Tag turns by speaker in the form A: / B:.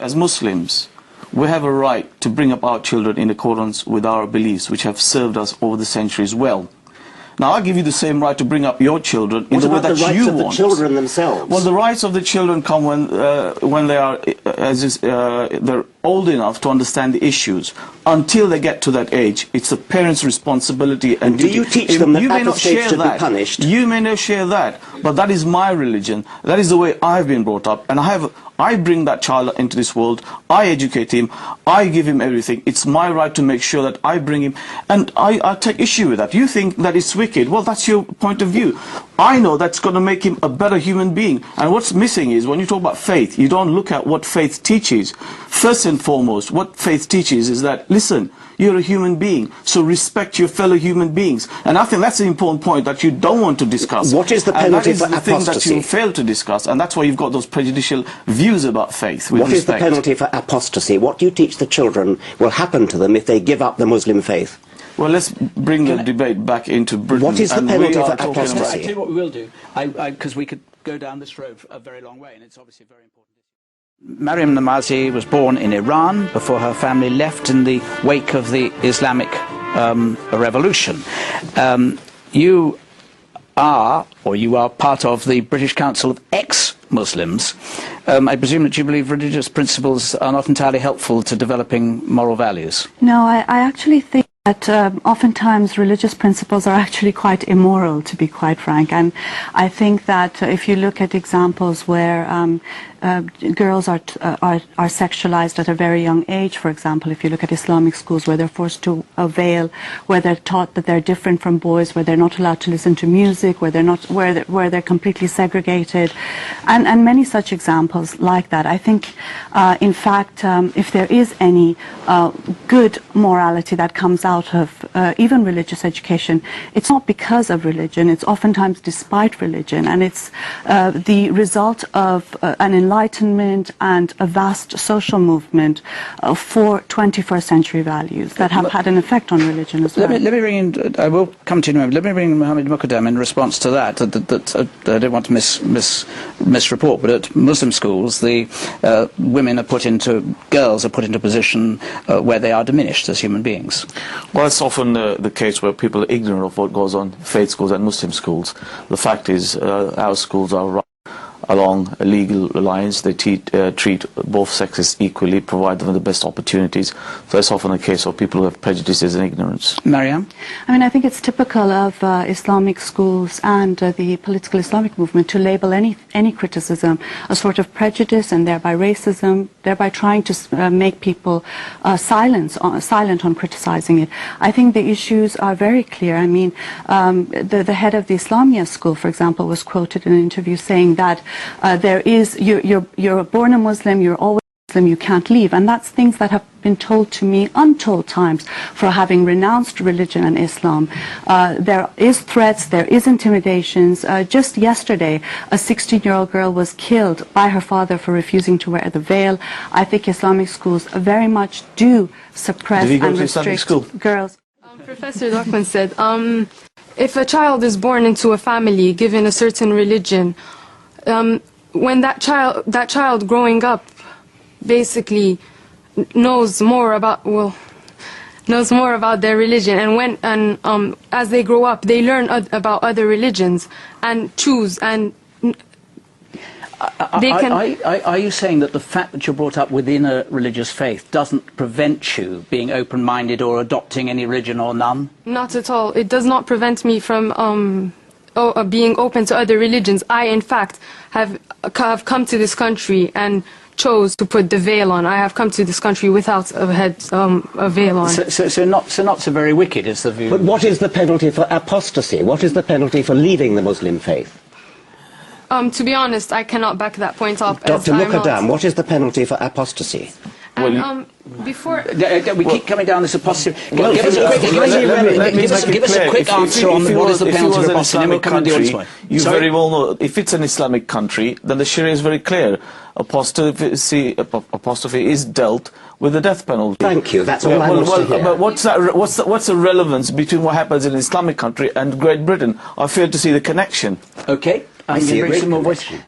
A: As Muslims, we have a right to bring up our children in accordance with our beliefs, which have served us over the centuries well. Now, I give you the same right to bring up your children in the way that you want. What about the rights of the children themselves? Well, the rights of the children come when they are they're old enough to understand the issues. Until they get to that age, it's the parents' responsibility and duty. Do you teach them that apostate should be punished? You may not share that, but that is my religion. That is the way I've been brought up, and I bring that child into this world, I educate him, I give him everything. It's my right to make sure that I bring him, and I take issue with that. You think that it's wicked, well, that's your point of view. I know that's going to make him a better human being, and what's missing is, when you talk about faith, you don't look at what faith teaches. First and foremost, what faith teaches is that, listen, you're a human being, so respect your fellow human beings. And I think that's an important point that you don't want to discuss. What is the penalty for apostasy? And that is the thing that you fail to discuss, and that's why you've got those prejudicial views about faith. What is the penalty for apostasy? What do you teach the children will happen to them if they give up the Muslim faith? Well, let's bring the debate back into Britain. What is the penalty for apostasy? I'll tell you what we will do, because we could go down this road a very long way, and it's obviously very important. Meriem Namazi was born in Iran before her family left in the wake of the Islamic revolution. You are part of the British Council of Ex-Muslims. I presume that you believe religious principles are not entirely helpful to developing moral values. No, I actually think that oftentimes religious principles are actually quite immoral, to be quite frank. And I think that if you look at examples where girls are sexualized at a very young age, for example, if you look at Islamic schools where they're forced to veil, where they're taught that they're different from boys, where they're not allowed to listen to music, where they're completely segregated, and many such examples like that. I think, in fact, if there is any good morality that comes out of even religious education, it's not because of religion, it's oftentimes despite religion, and it's the result of an enlightenment and a vast social movement for 21st century values that have had an effect on religion as well. Let me bring in, I will come to you in a moment, let me bring in Mohammed Muqaddam in response to that. I don't want to misreport, but at Muslim schools, the girls are put into a position where they are diminished as human beings. Well, it's often the case where people are ignorant of what goes on in faith schools and Muslim schools. The fact is, our schools are run along legal lines. They treat both sexes equally, provide them with the best opportunities. So it's often a case of people who have prejudices and ignorance. Mariam? I mean, I think it's typical of Islamic schools and the political Islamic movement to label any criticism a sort of prejudice and thereby racism, thereby trying to make people silent on criticizing it. I think the issues are very clear. I mean, the head of the Islamia school, for example, was quoted in an interview saying that you're born a Muslim, you're always Muslim, you can't leave. And that's things that have been told to me untold times for having renounced religion and Islam. There is threats, there is intimidations. Just yesterday, a 16-year-old girl was killed by her father for refusing to wear the veil. I think Islamic schools very much do suppress and restrict girls.
B: Professor Dawkins said, if a child is born into a family given a certain religion, when that child growing up basically knows more about their religion, and as they grow up they learn about other religions and choose, and they can... Are you saying that the fact that you're brought up within a religious faith doesn't prevent you being open-minded or adopting any religion or none? Not at all. It does not prevent me from being open to other religions. I, in fact, have come to this country and chose to put the veil on. I have come to this country without a veil on. So not so very wicked is the view. But what is the penalty for apostasy? What is the penalty for leaving the Muslim faith? To be honest, I cannot back that point up. Dr. Muqaddam, what is the penalty for apostasy? And, before we keep coming down this apostasy. Give us a quick answer on what is the penalty for apostasy. You very well know, if it's an Islamic country, then the Sharia is very clear. Apostasy is dealt with the death penalty. Thank you. That's all I want to hear. But what's the relevance between what happens in an Islamic country and Great Britain? I fail to see the connection. Okay. I see a great connection.